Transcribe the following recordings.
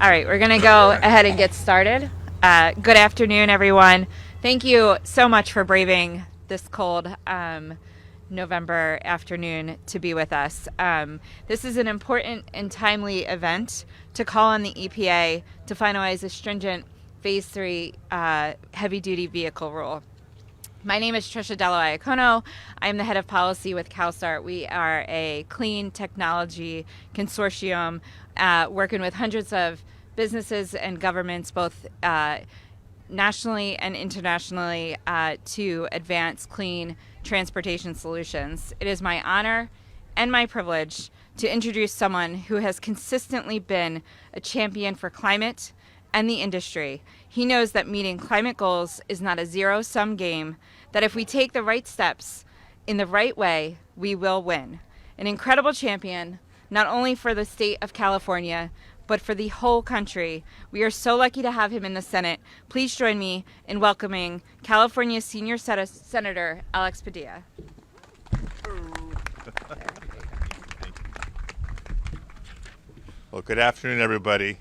All right, we're going to go ahead and get started. Good afternoon, everyone. Thank you so much for braving this cold November afternoon to be with us. This is an important and timely event to call on the EPA to finalize a stringent Phase 3 heavy-duty vehicle rule. My name is Trisha Dello Iacono. I'm the head of policy with CalSTART. We are a clean technology consortium working with hundreds of businesses and governments, both nationally and internationally, to advance clean transportation solutions. It is my honor and my privilege to introduce someone who has consistently been a champion for climate and the industry. He knows that meeting climate goals is not a zero-sum game, that if we take the right steps in the right way, we will win. An incredible champion, not only for the state of California, but for the whole country. We are so lucky to have him in the Senate. Please join me in welcoming California's Senior Senator Alex Padilla. Well, good afternoon, everybody.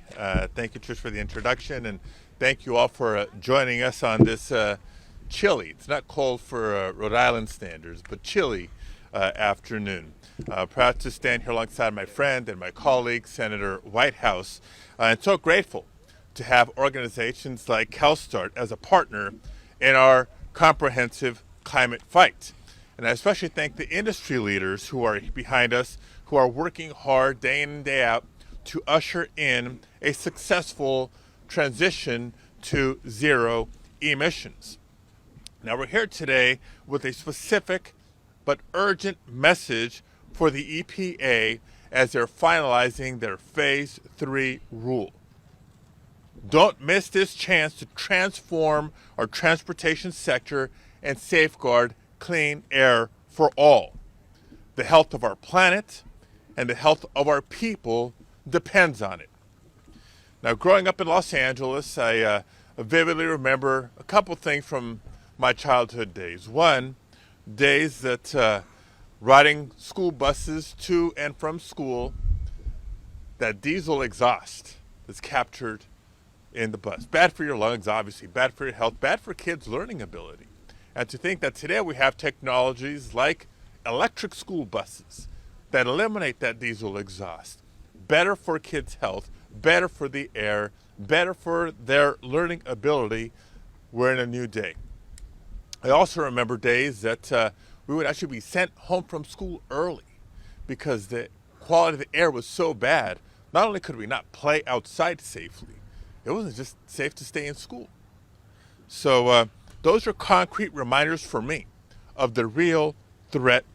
Thank you, Trish, for the introduction, and thank you all for joining us on this chilly, it's not cold for Rhode Island standards, but chilly afternoon. Proud to stand here alongside my friend and my colleague, Senator Whitehouse, and so grateful to have organizations like CalSTART as a partner in our comprehensive climate fight. And I especially thank the industry leaders who are behind us, who are working hard day in and day out to usher in a successful transition to zero emissions. Now, we're here today with a specific but urgent message for the EPA as they're finalizing their Phase 3 rule. Don't miss this chance to transform our transportation sector and safeguard clean air for all. The health of our planet and the health of our people depends on it. Now, growing up in Los Angeles, I vividly remember a couple things from my childhood days. One, days that riding school buses to and from school, that diesel exhaust is captured in the bus. Bad for your lungs, obviously, bad for your health, bad for kids' learning ability. And to think that today we have technologies like electric school buses that eliminate that diesel exhaust. Better for kids' health, better for the air, better for their learning ability. We're in a new day. I also remember days that we would actually be sent home from school early because the quality of the air was so bad. Not only could we not play outside safely, it wasn't just safe to stay in school. So those are concrete reminders for me of the real threat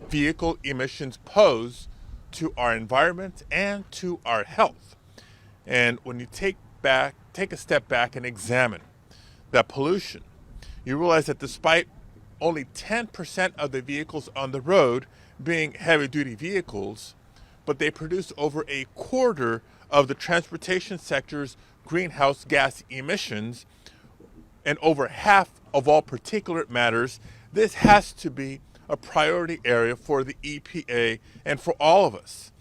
vehicle emissions pose to our environment and to our health. And when you take a step back and examine that pollution, you realize that despite only 10% of the vehicles on the road being heavy-duty vehicles, but they produce over a quarter of the transportation sector's greenhouse gas emissions and over half of all particulate matters. This has to be a priority area for the EPA and for all of us.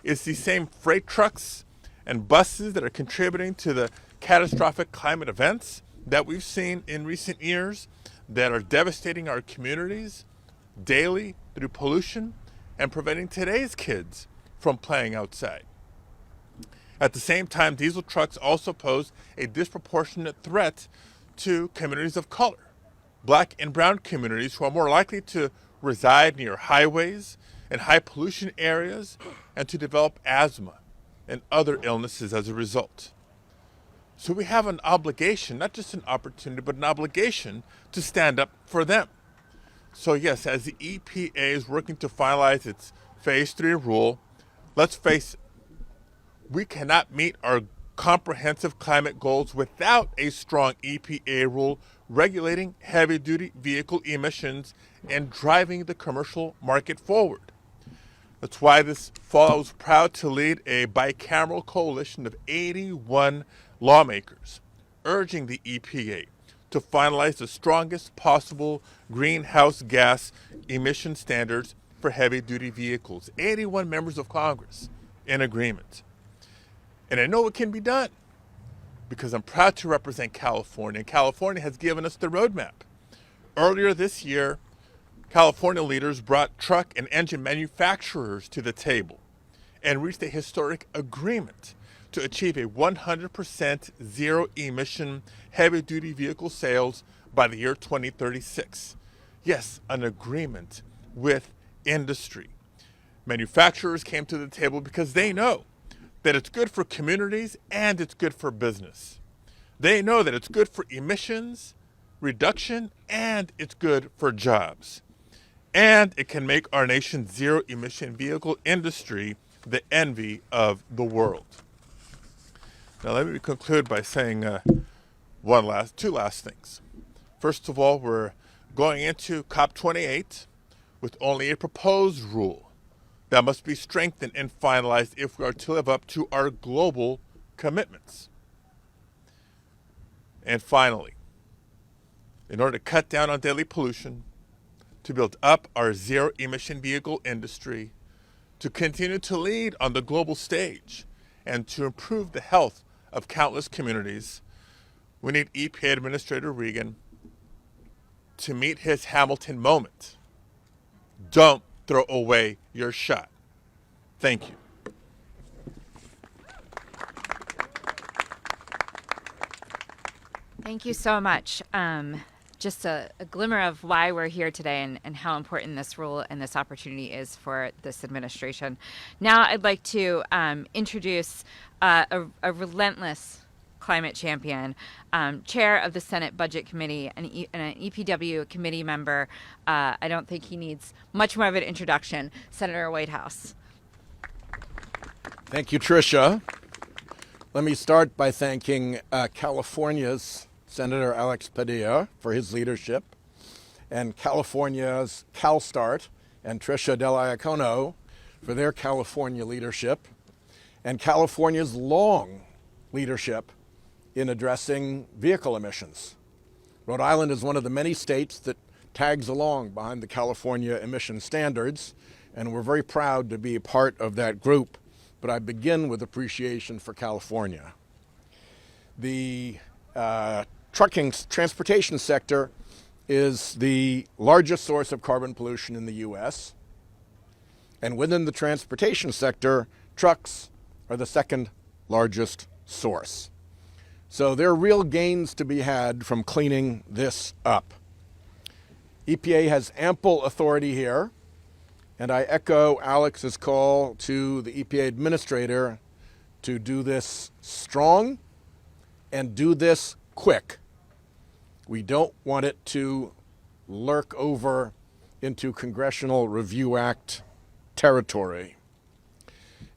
It's the same freight trucks and buses that are contributing to the catastrophic climate events that we've seen in recent years that are devastating our communities daily through pollution and preventing today's kids from playing outside. At the same time, diesel trucks also pose a disproportionate threat to communities of color, Black and brown communities who are more likely to reside near highways and high pollution areas and to develop asthma and other illnesses as a result. So we have an obligation, not just an opportunity, but an obligation to stand up for them. So yes, as the EPA is working to finalize its Phase 3 rule, let's face it, we cannot meet our comprehensive climate goals without a strong EPA rule regulating heavy-duty vehicle emissions and driving the commercial market forward. That's why this fall I was proud to lead a bicameral coalition of 81 lawmakers urging the EPA to finalize the strongest possible greenhouse gas emission standards for heavy-duty vehicles. 81 members of Congress in agreement. And I know it can be done because I'm proud to represent California, and California has given us the roadmap. Earlier this year, California leaders brought truck and engine manufacturers to the table and reached a historic agreement to achieve a 100% zero-emission heavy-duty vehicle sales by the year 2036. Yes, an agreement with industry. Manufacturers came to the table because they know that it's good for communities and it's good for business. They know that it's good for emissions reduction and it's good for jobs. And it can make our nation's zero-emission vehicle industry the envy of the world. Now let me conclude by saying two last things. First of all, we're going into COP28 with only a proposed rule that must be strengthened and finalized if we are to live up to our global commitments. And finally, in order to cut down on daily pollution, to build up our zero-emission vehicle industry, to continue to lead on the global stage, and to improve the health of countless communities, we need EPA Administrator Regan to meet his Hamilton moment. Don't throw away your shot. Thank you. Thank you so much. Just a glimmer of why we're here today and how important this rule and this opportunity is for this administration. Now I'd like to introduce a relentless climate champion, chair of the Senate Budget Committee, and an EPW committee member. I don't think he needs much more of an introduction, Senator Whitehouse. Thank you, Tricia. Let me start by thanking California's Senator Alex Padilla for his leadership, and California's CalSTART and Tricia Dell'Iacono for their California leadership, and California's long leadership in addressing vehicle emissions. Rhode Island is one of the many states that tags along behind the California emission standards, and we're very proud to be a part of that group, but I begin with appreciation for California. The transportation sector is the largest source of carbon pollution in the U.S. And within the transportation sector, trucks are the second largest source. So there are real gains to be had from cleaning this up. EPA has ample authority here, and I echo Alex's call to the EPA administrator to do this strong and do this quick. We don't want it to lurk over into Congressional Review Act territory.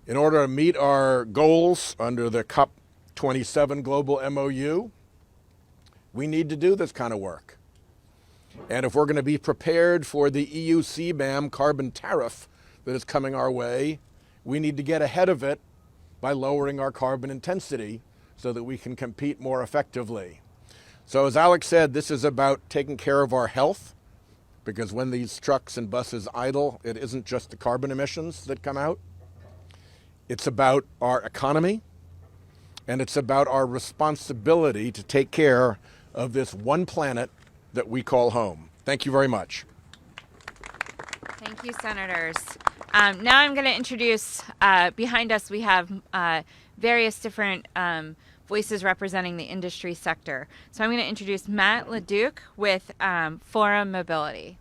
In order to meet our goals under the COP27 Global MOU, we need to do this kind of work. And if we're going to be prepared for the EU CBAM carbon tariff that is coming our way, we need to get ahead of it by lowering our carbon intensity so that we can compete more effectively. So as Alex said, this is about taking care of our health, because when these trucks and buses idle, it isn't just the carbon emissions that come out. It's about our economy, and it's about our responsibility to take care of this one planet that we call home. Thank you very much. Thank you, Senators. Now I'm going to introduce, behind us we have various different voices representing the industry sector. So I'm going to introduce Matt LeDuc with Forum Mobility.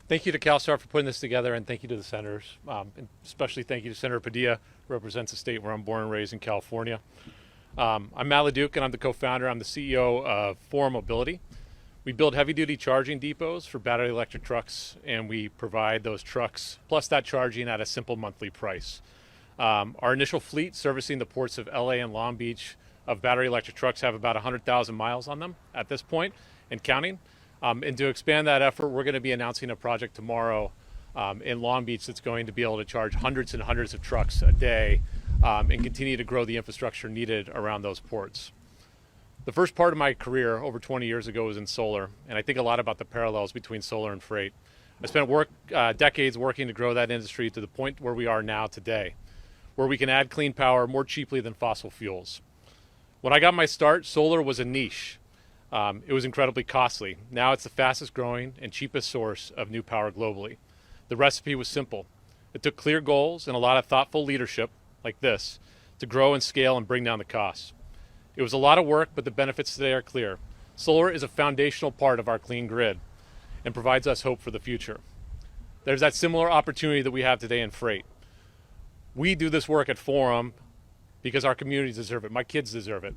Thank you to CalSTART for putting this together, and thank you to the senators. And especially thank you to Senator Padilla, who represents the state where I'm born and raised in California. I'm Matt LeDuc, and I'm the co-founder. I'm the CEO of Forum Mobility. We build heavy-duty charging depots for battery electric trucks, and we provide those trucks plus that charging at a simple monthly price. Our initial fleet servicing the ports of LA and Long Beach of battery electric trucks have about 100,000 miles on them at this point and counting. And to expand that effort, we're going to be announcing a project tomorrow in Long Beach that's going to be able to charge hundreds and hundreds of trucks a day and continue to grow the infrastructure needed around those ports. The first part of my career over 20 years ago was in solar, and I think a lot about the parallels between solar and freight. I spent decades working to grow that industry to the point where we are now today, where we can add clean power more cheaply than fossil fuels. When I got my start, solar was a niche. It was incredibly costly. Now it's the fastest growing and cheapest source of new power globally. The recipe was simple. It took clear goals and a lot of thoughtful leadership, like this, to grow and scale and bring down the costs. It was a lot of work, but the benefits today are clear. Solar is a foundational part of our clean grid and provides us hope for the future. There's that similar opportunity that we have today in freight. We do this work at Forum because our communities deserve it. My kids deserve it.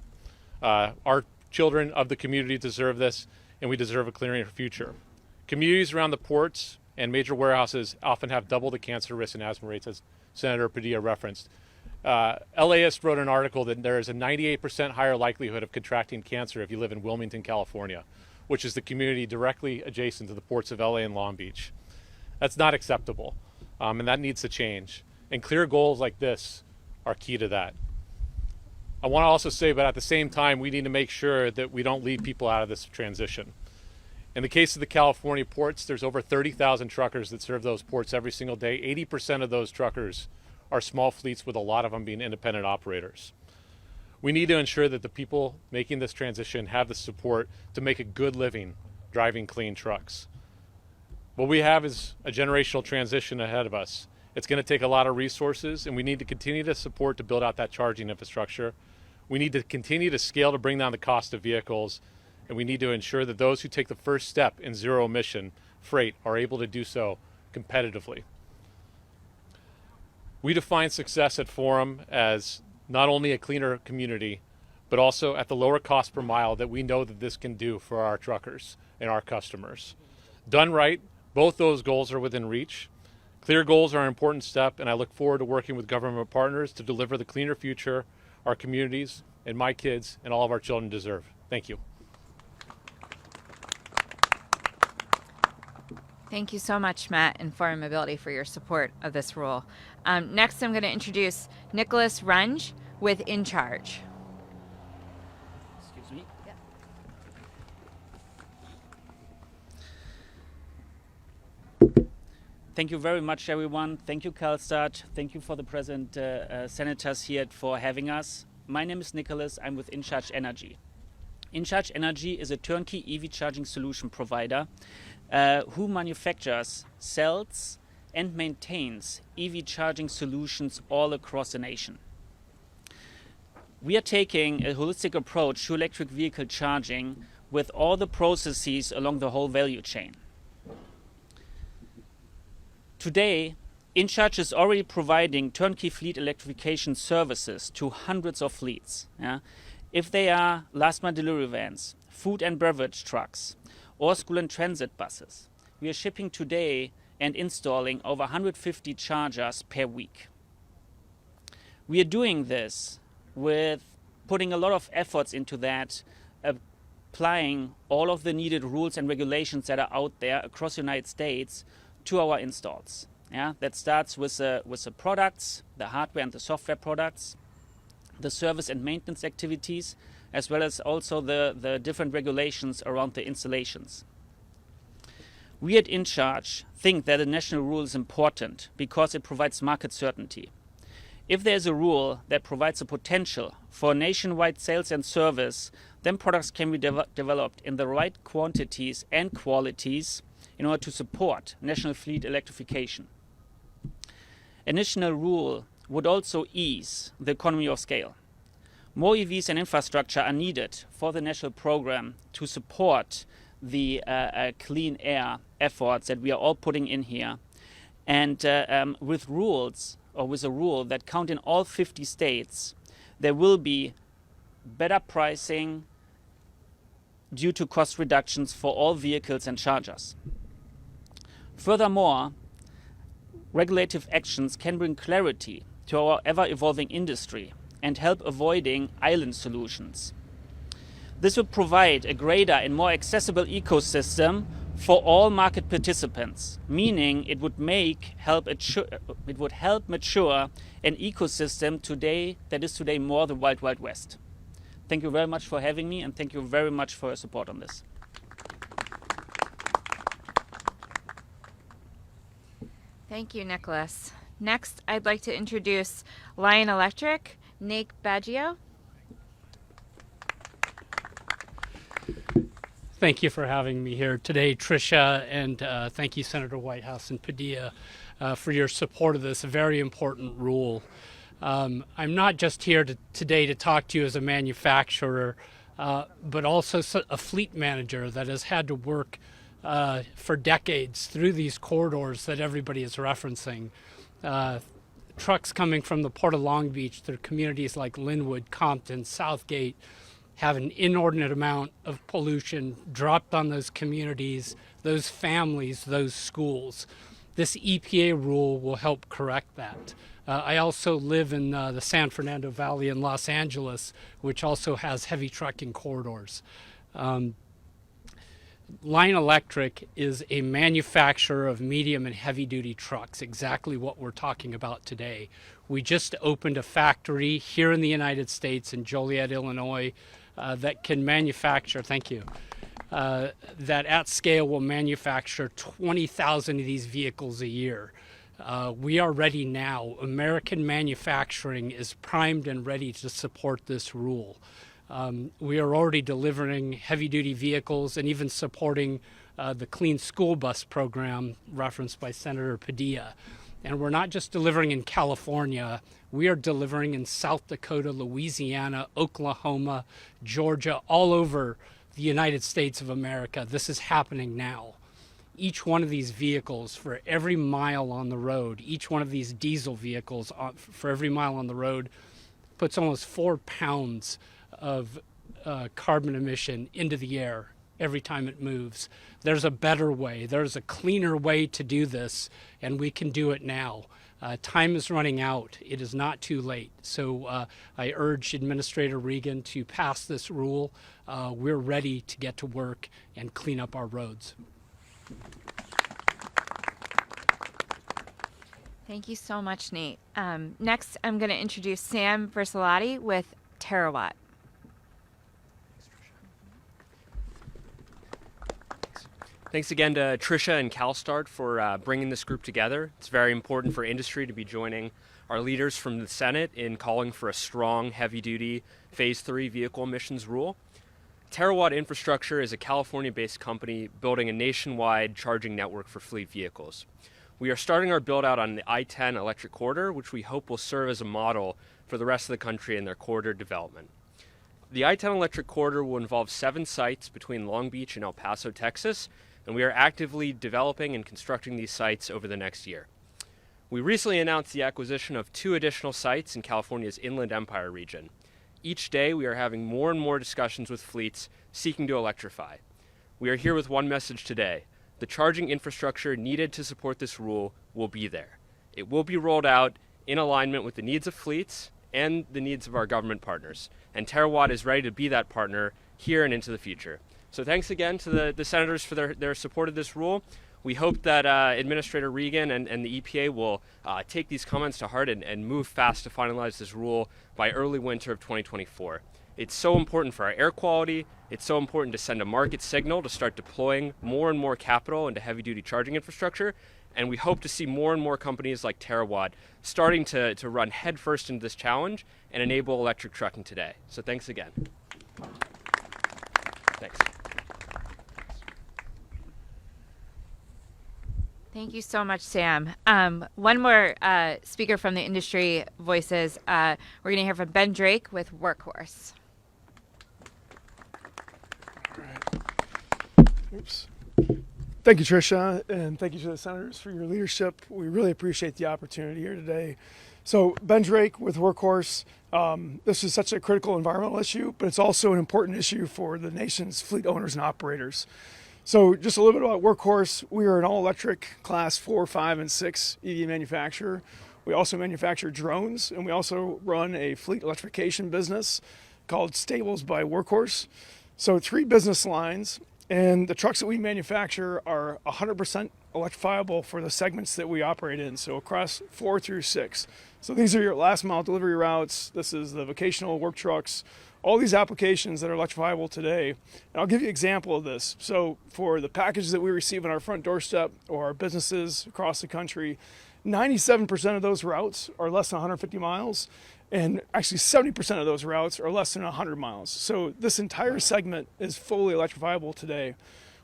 Our children of the community deserve this, and we deserve a cleaner future. Communities around the ports and major warehouses often have double the cancer risk and asthma rates, as Senator Padilla referenced. LAist wrote an article that there is a 98% higher likelihood of contracting cancer if you live in Wilmington, California, which is the community directly adjacent to the ports of LA and Long Beach. That's not acceptable, and that needs to change. And clear goals like this are key to that. I want to also say, but at the same time, we need to make sure that we don't leave people out of this transition. In the case of the California ports, there's over 30,000 truckers that serve those ports every single day. 80% of those truckers are small fleets, with a lot of them being independent operators. We need to ensure that the people making this transition have the support to make a good living driving clean trucks. What we have is a generational transition ahead of us. It's going to take a lot of resources, and we need to continue to support to build out that charging infrastructure. We need to continue to scale to bring down the cost of vehicles, and we need to ensure that those who take the first step in zero emission freight are able to do so competitively. We define success at Forum as not only a cleaner community, but also at the lower cost per mile that we know that this can do for our truckers and our customers. Done right, both those goals are within reach. Clear goals are an important step, and I look forward to working with government partners to deliver the cleaner future our communities and my kids and all of our children deserve. Thank you. Thank you so much, Matt and Forum Mobility, for your support of this rule. Next, I'm going to introduce Nicholas Runge with In Charge. Excuse me. Yep. Thank you very much, everyone. Thank you, Karlstad. Thank you for the present senators here for having us. My name is Nicholas. I'm with In Charge Energy. In Charge Energy is a turnkey EV charging solution provider who manufactures, sells, and maintains EV charging solutions all across the nation. We are taking a holistic approach to electric vehicle charging with all the processes along the whole value chain. Today, In Charge is already providing turnkey fleet electrification services to hundreds of fleets. Yeah? If they are last mile delivery vans, food and beverage trucks, or school and transit buses, we are shipping today and installing over 150 chargers per week. We are doing this with putting a lot of efforts into that, applying all of the needed rules and regulations that are out there across the United States to our installs. Yeah, that starts with the products, the hardware and the software products, the service and maintenance activities, as well as also the different regulations around the installations. We at In Charge think that a national rule is important because it provides market certainty. If there is a rule that provides a potential for nationwide sales and service, then products can be developed in the right quantities and qualities in order to support national fleet electrification. A national rule would also ease the economy of scale. More EVs and infrastructure are needed for the national program to support the clean air efforts that we are all putting in here. And with rules, or with a rule that count in all 50 states, there will be better pricing due to cost reductions for all vehicles and chargers. Furthermore, regulative actions can bring clarity to our ever-evolving industry and help avoiding island solutions. This would provide a greater and more accessible ecosystem for all market participants, meaning it would help mature an ecosystem today that is today more the Wild Wild West. Thank you very much for having me, and thank you very much for your support on this. Thank you, Nicholas. Next, I'd like to introduce Lion Electric, Nate Baggio. Thank you for having me here today, Tricia, and thank you, Senator Whitehouse and Padilla, for your support of this very important rule. I'm not just here today to talk to you as a manufacturer, but also a fleet manager that has had to work for decades through these corridors that everybody is referencing. Trucks coming from the Port of Long Beach through communities like Linwood, Compton, Southgate, have an inordinate amount of pollution dropped on those communities, those families, those schools. This EPA rule will help correct that. I also live in the San Fernando Valley in Los Angeles, which also has heavy trucking corridors. Lion Electric is a manufacturer of medium and heavy duty trucks, exactly what we're talking about today. We just opened a factory here in the United States in Joliet, Illinois, that can manufacture, thank you, that at scale will manufacture 20,000 of these vehicles a year. We are ready now. American manufacturing is primed and ready to support this rule. We are already delivering heavy-duty vehicles and even supporting the Clean School Bus program referenced by Senator Padilla. And we're not just delivering in California, we are delivering in South Dakota, Louisiana, Oklahoma, Georgia, all over the United States of America. This is happening now. Each one of these vehicles, for every mile on the road, each one of these diesel vehicles for every mile on the road puts almost 4 pounds of carbon emission into the air every time it moves. There's a better way. There's a cleaner way to do this, and we can do it now. Time is running out. It is not too late. So I urge Administrator Regan to pass this rule. We're ready to get to work and clean up our roads. Thank you so much, Nate. Next, I'm going to introduce Sam Versalati with Terawatt. Thanks again to Tricia and CalSTART for bringing this group together. It's very important for industry to be joining our leaders from the Senate in calling for a strong, heavy-duty Phase 3 vehicle emissions rule. Terawatt Infrastructure is a California-based company building a nationwide charging network for fleet vehicles. We are starting our build-out on the I-10 electric corridor, which we hope will serve as a model for the rest of the country in their corridor development. The I-10 electric corridor will involve 7 sites between Long Beach and El Paso, Texas, and we are actively developing and constructing these sites over the next year. We recently announced the acquisition of 2 additional sites in California's Inland Empire region. Each day, we are having more and more discussions with fleets seeking to electrify. We are here with one message today. The charging infrastructure needed to support this rule will be there. It will be rolled out in alignment with the needs of fleets and the needs of our government partners. And Terawatt is ready to be that partner here and into the future. So thanks again to the senators for their support of this rule. We hope that Administrator Regan and the EPA will take these comments to heart and move fast to finalize this rule by early winter of 2024. It's so important for our air quality. It's so important to send a market signal to start deploying more and more capital into heavy-duty charging infrastructure. And we hope to see more and more companies like Terawatt starting to run headfirst into this challenge and enable electric trucking today. So thanks again. Thanks. Thank you so much, Sam. One more speaker from the industry voices. We're going to hear from Ben Drake with Workhorse. All right. Oops. Thank you, Tricia, and thank you to the senators for your leadership. We really appreciate the opportunity here today. So, Ben Drake with Workhorse. This is such a critical environmental issue, but it's also an important issue for the nation's fleet owners and operators. So just a little bit about Workhorse. We are an all-electric class 4, 5, and 6 EV manufacturer. We also manufacture drones, and we also run a fleet electrification business called Stables by Workhorse. So 3 business lines, and the trucks that we manufacture are 100% electrifiable for the segments that we operate in, so across 4 through 6. So these are your last mile delivery routes. This is the vocational work trucks, all these applications that are electrifiable today. And I'll give you an example of this. So for the packages that we receive on our front doorstep or our businesses across the country, 97% of those routes are less than 150 miles. And actually 70% of those routes are less than 100 miles. So this entire segment is fully electrifiable today.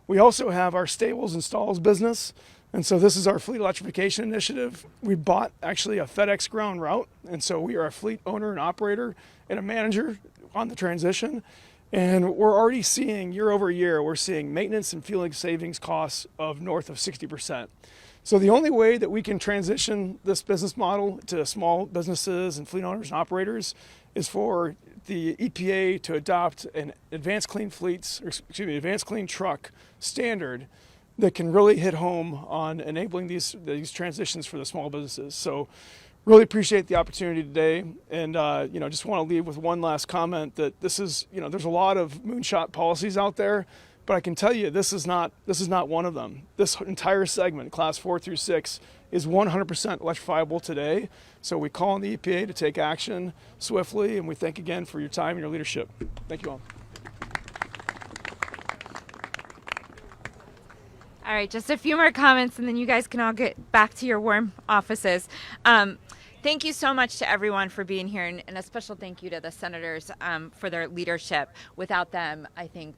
We also have our stables and stalls business. And so this is our fleet electrification initiative. We bought actually a FedEx ground route. And so we are a fleet owner and operator and a manager on the transition. And we're already seeing year over year, we're seeing maintenance and fueling savings costs of north of 60%. So the only way that we can transition this business model to small businesses and fleet owners and operators is for the EPA to adopt an advanced clean truck standard that can really hit home on enabling these transitions for the small businesses. So really appreciate the opportunity today, and just want to leave with one last comment that this is, there's a lot of moonshot policies out there, but I can tell you this is not one of them. This entire segment, class 4 through 6, is 100% electrifiable today. So we call on the EPA to take action swiftly, and we thank again for your time and your leadership. Thank you all. All right, just a few more comments, and then you guys can all get back to your warm offices. Thank you so much to everyone for being here, and a special thank you to the senators for their leadership. Without them, I think,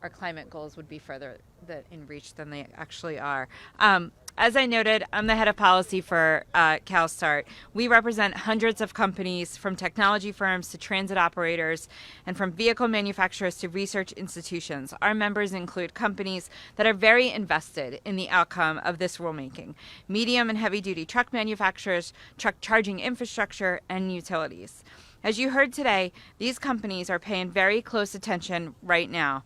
our climate goals would be further in reach than they actually are. As I noted, I'm the head of policy for CalStart. We represent hundreds of companies, from technology firms to transit operators, and from vehicle manufacturers to research institutions. Our members include companies that are very invested in the outcome of this rulemaking: medium and heavy-duty truck manufacturers, truck charging infrastructure, and utilities. As you heard today, these companies are paying very close attention right now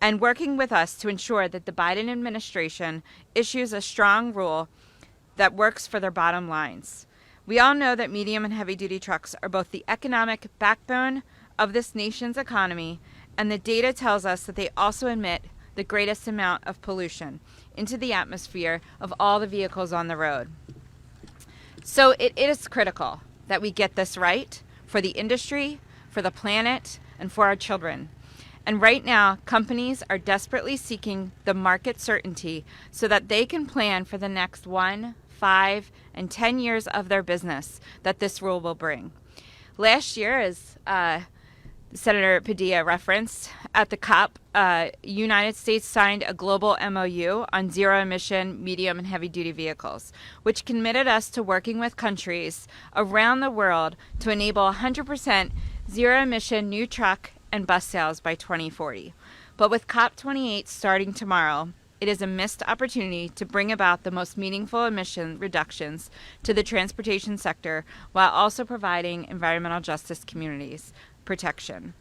and working with us to ensure that the Biden administration issues a strong rule that works for their bottom lines. We all know that medium and heavy-duty trucks are both the economic backbone of this nation's economy, and the data tells us that they also emit the greatest amount of pollution into the atmosphere of all the vehicles on the road. So it is critical that we get this right for the industry, for the planet, and for our children. And right now, companies are desperately seeking the market certainty so that they can plan for the next 1, 5, and 10 years of their business that this rule will bring. Last year, as Senator Padilla referenced, at the COP, United States signed a global MOU on zero-emission medium and heavy-duty vehicles, which committed us to working with countries around the world to enable 100% zero-emission new truck and bus sales by 2040. But with COP28 starting tomorrow, it is a missed opportunity to bring about the most meaningful emission reductions to the transportation sector while also providing environmental justice communities protection.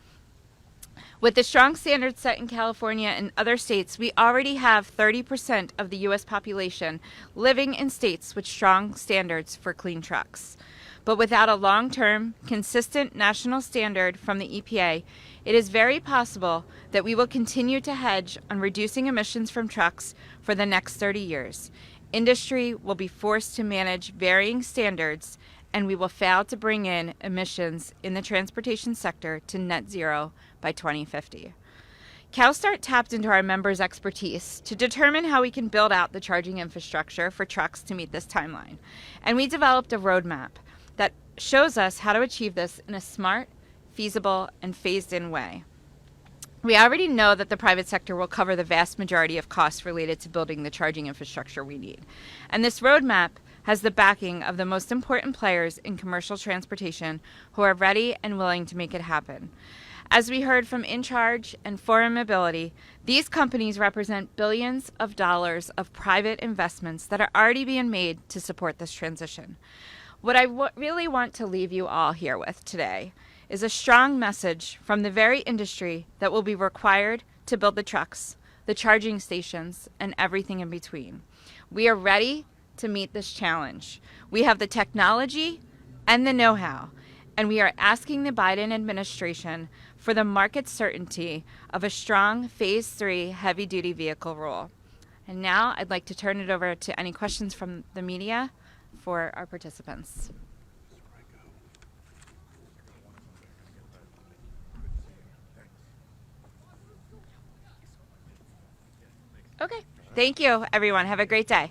With the strong standards set in California and other states, we already have 30% of the U.S. population living in states with strong standards for clean trucks. But without a long-term, consistent national standard from the EPA, it is very possible that we will continue to hedge on reducing emissions from trucks for the next 30 years. Industry will be forced to manage varying standards, and we will fail to bring in emissions in the transportation sector to net zero by 2050. CalStart tapped into our members' expertise to determine how we can build out the charging infrastructure for trucks to meet this timeline. And we developed a roadmap that shows us how to achieve this in a smart, feasible, and phased-in way. We already know that the private sector will cover the vast majority of costs related to building the charging infrastructure we need. And this roadmap has the backing of the most important players in commercial transportation who are ready and willing to make it happen. As we heard from InCharge and Forum Mobility, these companies represent billions of dollars of private investments that are already being made to support this transition. What I really want to leave you all here with today is a strong message from the very industry that will be required to build the trucks, the charging stations, and everything in between. We are ready to meet this challenge. We have the technology and the know-how, and we are asking the Biden administration for the market certainty of a strong Phase 3 heavy-duty vehicle rule. And now I'd like to turn it over to any questions from the media for our participants. Okay. Thank you, everyone. Have a great day.